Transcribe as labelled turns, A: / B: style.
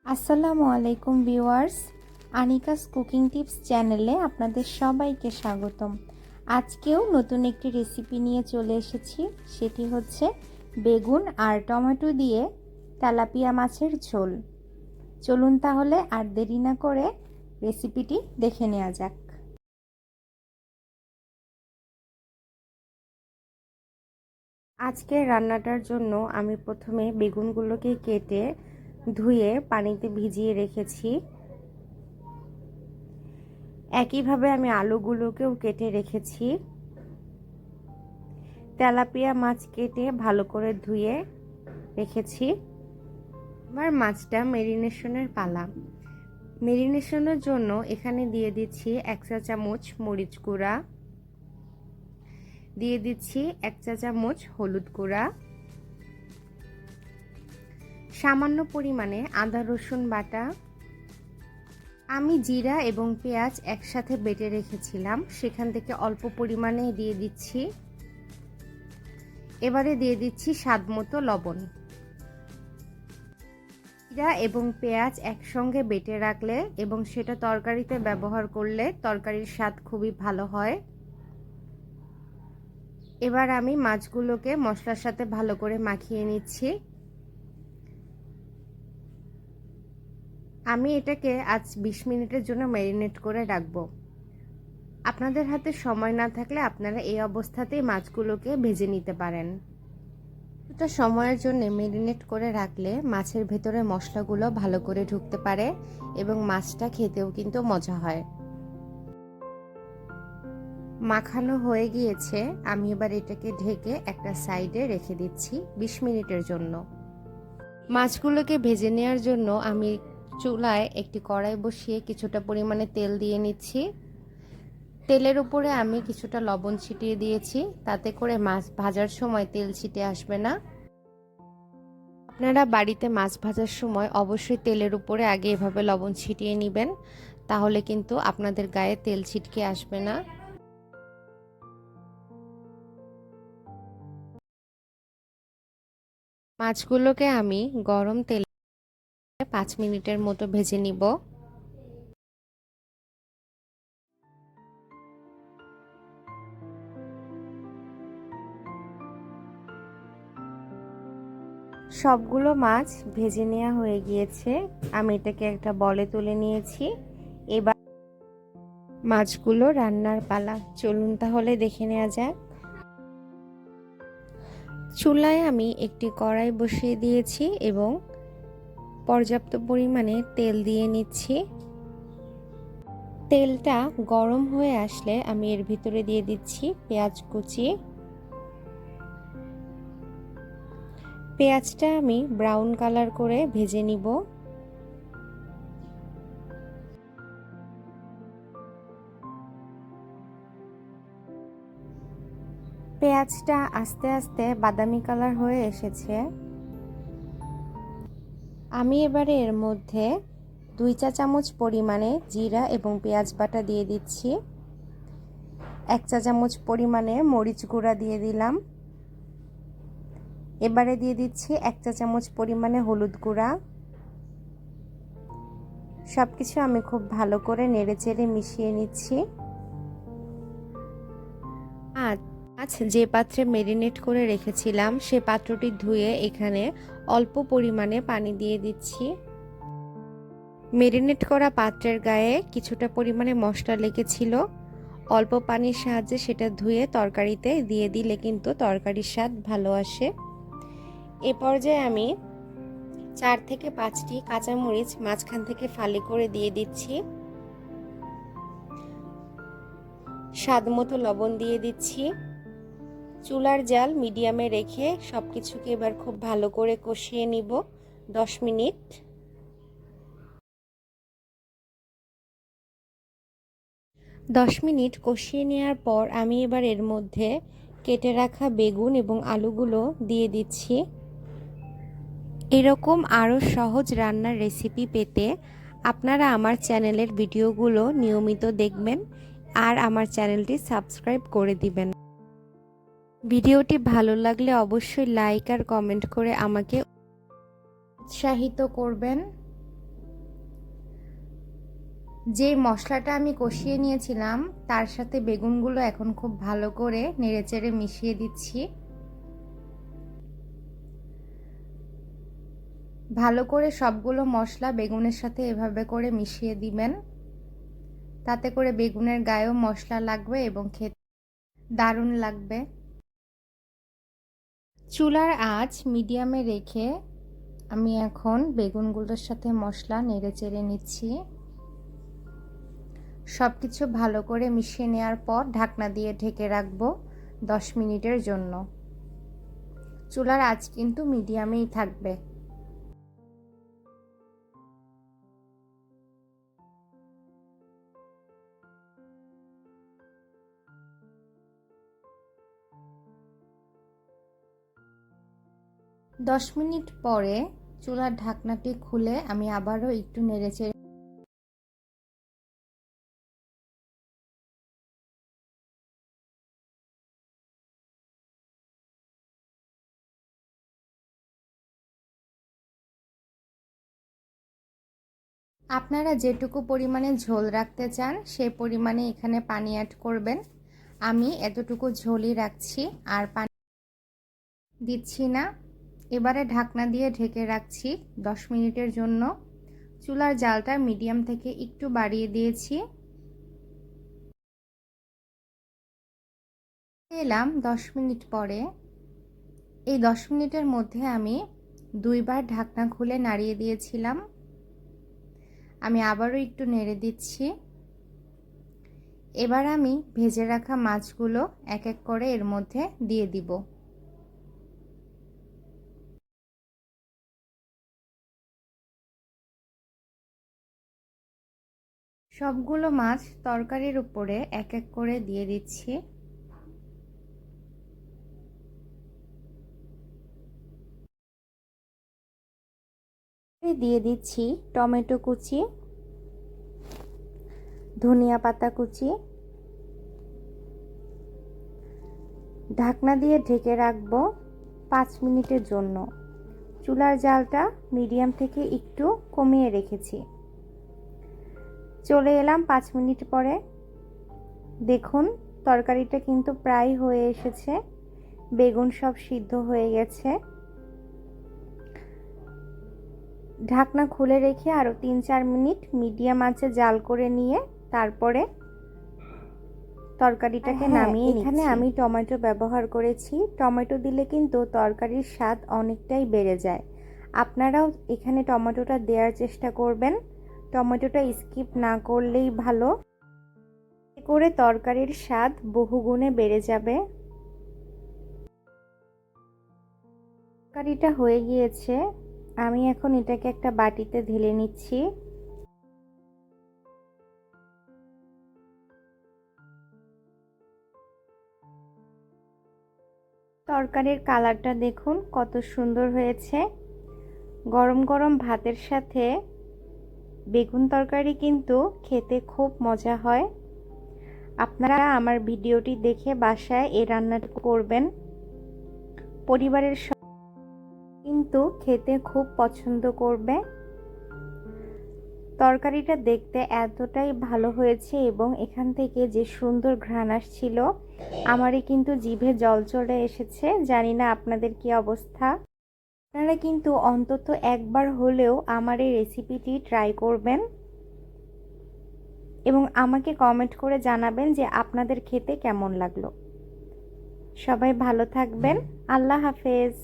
A: আসসালামু আলাইকুম viewers, Anika's cooking tips চ্যানেলে আপনাদের সবাইকে স্বাগতম। আজকেও নতুন একটি রেসিপি নিয়ে চলে এসেছি। সেটি হচ্ছে বেগুন আর টমেটো দিয়ে তেলাপিয়া মাছের ঝোল। চলুন তাহলে আর দেরি না করে রেসিপিটি দেখে নেওয়া যাক। আজকের রান্নাটার জন্য আমি প্রথমে বেগুনগুলোকে কেটে ধুয়ে পানিতে ভিজিয়ে রেখেছি। একইভাবে আমি আলুগুলোকেও কেটে রেখেছি। তেলাপিয়া মাছ কেটে ভালো করে ধুয়ে রেখেছি। এবার মাছটা মেরিনেশনের পালা। মেরিনেশনের জন্য এখানে দিয়ে দিচ্ছি 1 চা চামচ মরিচ গুঁড়া, দিয়ে দিচ্ছি 1 চা চামচ হলুদ গুঁড়া, সামান্য পরিমাণে আদা রসুন বাটা। আমি জিরা এবং পেঁয়াজ একসাথে বেটে রেখেছিলাম, সেখান থেকে অল্প পরিমাণে দিয়ে দিচ্ছি। এবারে দিয়ে দিচ্ছি স্বাদমতো লবণ। জিরা এবং পেঁয়াজ একসঙ্গে বেটে রাখলে এবং সেটা তরকারিতে ব্যবহার করলে তরকারির স্বাদ খুবই ভালো হয়। এবার আমি মাছগুলোকে মশলার সাথে ভালো করে মাখিয়ে নিচ্ছি। আমি এটাকে আজ 20 মিনিটের জন্য ম্যারিনেট করে রাখবো। আপনাদের হাতে সময় না থাকলে আপনারা এই অবস্থাতেই মাছগুলোকে ভেজে নিতে পারেন। এটা সময়ের জন্য ম্যারিনেট করে রাখলে মাছের ভেতরে মশলাগুলো ভালো করে ঢুকতে পারে এবং মাছটা খেতেও কিন্তু মজা হয়। মাখানো হয়ে গিয়েছে, আমি এবার এটাকে ঢেকে একটা সাইডে রেখে দিচ্ছি 20 মিনিটের জন্য। মাছগুলোকে ভেজে নেওয়ার জন্য আমি চুলায় একটি কড়াই বসিয়ে কিছুটা পরিমাণে তেল দিয়ে নিচ্ছি। তেলের উপরে আমি কিছুটা লবণ ছিটিয়ে দিয়েছি, তাতে করে মাছ ভাজার সময় তেল ছিটে আসবে না। আপনারা বাড়িতে মাছ ভাজার সময় অবশ্যই তেলের উপরে আগে এভাবে লবণ ছিটিয়ে নেবেন, তাহলে কিন্তু আপনাদের গায়ে তেল ছিটকে আসবে না। মাছগুলোকে আমি গরম তেলে 5 মিনিটের মতো ভেজে নিব। সবগুলো মাছ ভেজে নেওয়া হয়ে গিয়েছে, আমি এটাকে একটা বলে তুলে নিয়েছি। এবার মাছগুলো রান্নার পালা, চলুন তাহলে দেখে নেওয়া যাক। চুলায় আমি একটি কড়াই বসিয়ে দিয়েছি এবং পর্যাপ্ত পরিমাণে তেল দিয়ে নিচ্ছি। তেলটা গরম হয়ে আসলে আমি এর ভিতরে দিয়ে দিচ্ছি পেঁয়াজ কুচি। পেঁয়াজটা আমি ব্রাউন কালার করে ভেজে নিব। পেঁয়াজটা আস্তে আস্তে বাদামি কালার হয়ে এসেছে। আমি এবারে এর মধ্যে 2 চা চামচ পরিমাণে জিরা এবং পেঁয়াজ বাটা দিয়ে দিচ্ছি। 1 চা চামচ পরিমাণে মরিচ গুঁড়া দিয়ে দিলাম। এবারে দিয়ে দিচ্ছি 1 চা চামচ পরিমাণে হলুদ গুঁড়া। সবকিছু আমি খুব ভালো করে নেড়েচেড়ে মিশিয়ে নিচ্ছি। আজ যে পাত্রে ম্যারিনেট করে রেখেছিলাম সে পাত্রটি ধুয়ে এখানে অল্প পরিমাণে পানি দিয়ে দিচ্ছি। ম্যারিনেট করা পাত্রের গায়ে কিছুটা পরিমাণে মশলা লেগেছিল, অল্প পানির সাহায্যে সেটা ধুয়ে তরকারিতে দিয়ে দিলে কিন্তু তরকারির স্বাদ ভালো আসে। এ পর্যায়ে আমি 4 থেকে 5টি কাঁচামরিচ মাঝখান থেকে ফালি করে দিয়ে দিচ্ছি। স্বাদমতো লবণ দিয়ে দিচ্ছি। চুলার জাল মিডিয়ামে রেখে সবকিছুকে এবার খুব ভালো করে কষিয়ে নিব 10 মিনিট। কষিয়ে নেওয়ার পর আমি এবার এর মধ্যে কেটে রাখা বেগুন এবং আলুগুলো দিয়ে দিচ্ছি। এরকম আরও সহজ রান্নার রেসিপি পেতে আপনারা আমার চ্যানেলের ভিডিওগুলো নিয়মিত দেখবেন আর আমার চ্যানেলটি সাবস্ক্রাইব করে দিবেন। ভিডিওটি ভালো লাগলে অবশ্যই লাইক আর কমেন্ট করে আমাকে উৎসাহিত করবেন। যে মশলাটা আমি কষিয়ে নিয়েছিলাম তার সাথে বেগুনগুলো এখন খুব ভালো করে নেড়েচেড়ে মিশিয়ে দিচ্ছি। ভালো করে সবগুলো মশলা বেগুনের সাথে এভাবে করে মিশিয়ে দিবেন, তাতে করে বেগুনের গায়েও মশলা লাগবে এবং খেতে দারুণ লাগবে। চুলার আঁচ মিডিয়ামে রেখে আমি এখন বেগুনগুলোর সাথে মশলা নেড়েচেড়ে নিচ্ছি। সব কিছু ভালো করে মিশিয়ে নেওয়ার পর ঢাকনা দিয়ে ঢেকে রাখবো 10 মিনিটের জন্য। চুলার আঁচ কিন্তু মিডিয়ামেই থাকবে। দশ মিনিট পরে চুলার ঢাকনাটি খুলে আমি আবারও একটু নেড়েচেড়ে আপনারা যেটুকু পরিমাণে ঝোল রাখতে চান সেই পরিমাণে এখানে পানি অ্যাড করবেন। আমি এতটুকু ঝোলই রাখছি আর পানি দিচ্ছি না। এবারে ঢাকনা দিয়ে ঢেকে রাখছি 10 মিনিটের জন্য। চুলার জালটা মিডিয়াম থেকে একটু বাড়িয়ে দিয়েছি। এলাম 10 মিনিট পরে। এই 10 মিনিটের মধ্যে আমি 2 বার ঢাকনা খুলে নাড়িয়ে দিয়েছিলাম। আমি আবারও একটু নেড়ে দিচ্ছি। এবার আমি ভেজে রাখা মাছগুলো এক এক করে এর মধ্যে দিয়ে দিব। সবগুলো মাছ তরকারির উপরে এক এক করে দিয়ে দিচ্ছি। দিয়ে দিচ্ছি টমেটো কুচি, ধনিয়া পাতা কুচি। ঢাকনা দিয়ে ঢেকে রাখবো 5 মিনিটের জন্য। চুলার জালটা মিডিয়াম থেকে একটু কমিয়ে রেখেছি। চলে এলাম 5 মিনিট পরে। দেখুন তরকারিটা কিন্তু প্রায় হয়ে এসেছে, বেগুন সব সিদ্ধ হয়ে গেছে। ঢাকনা খুলে রেখে আরও 3-4 মিনিট মিডিয়াম আঁচে জাল করে নিয়ে তারপরে তরকারিটাকে নামিয়ে নিচ্ছি। এখানে আমি টমেটো ব্যবহার করেছি। টমেটো দিলে কিন্তু তরকারির স্বাদ অনেকটাই বেড়ে যায়। আপনারাও এখানে টমেটোটা দেওয়ার চেষ্টা করবেন। টমেটোটা স্কিপ না করলেই ভালো, এতে করে তরকারির স্বাদ বহুগুণে বেড়ে যাবে। তরকারিটা হয়ে গিয়েছে, আমি এখন এটাকে একটা বাটিতে ঢেলে নিচ্ছি। তরকারির কালারটা দেখুন কত সুন্দর হয়েছে। গরম গরম ভাতের সাথে বেগুন তরকারি কিন্তু খেতে খুব মজা হয়। আপনারা আমার ভিডিওটি দেখে বাসায় এই রান্নাটি করবেন। পরিবারের কিন্তু খেতে খুব পছন্দ করবে। তরকারিটা দেখতে এতটাই ভালো হয়েছে এবং এখান থেকে যে সুন্দর ঘ্রাণ আসছিল, আমারই কিন্তু জিভে জল চলে এসেছে। জানি না আপনাদের কি অবস্থা। আপনারা কিন্তু অন্তত একবার হলেও আমার এই রেসিপিটি ট্রাই করবেন এবং আমাকে কমেন্ট করে জানাবেন যে আপনাদের খেতে কেমন লাগলো। সবাই ভালো থাকবেন। আল্লাহ হাফেজ।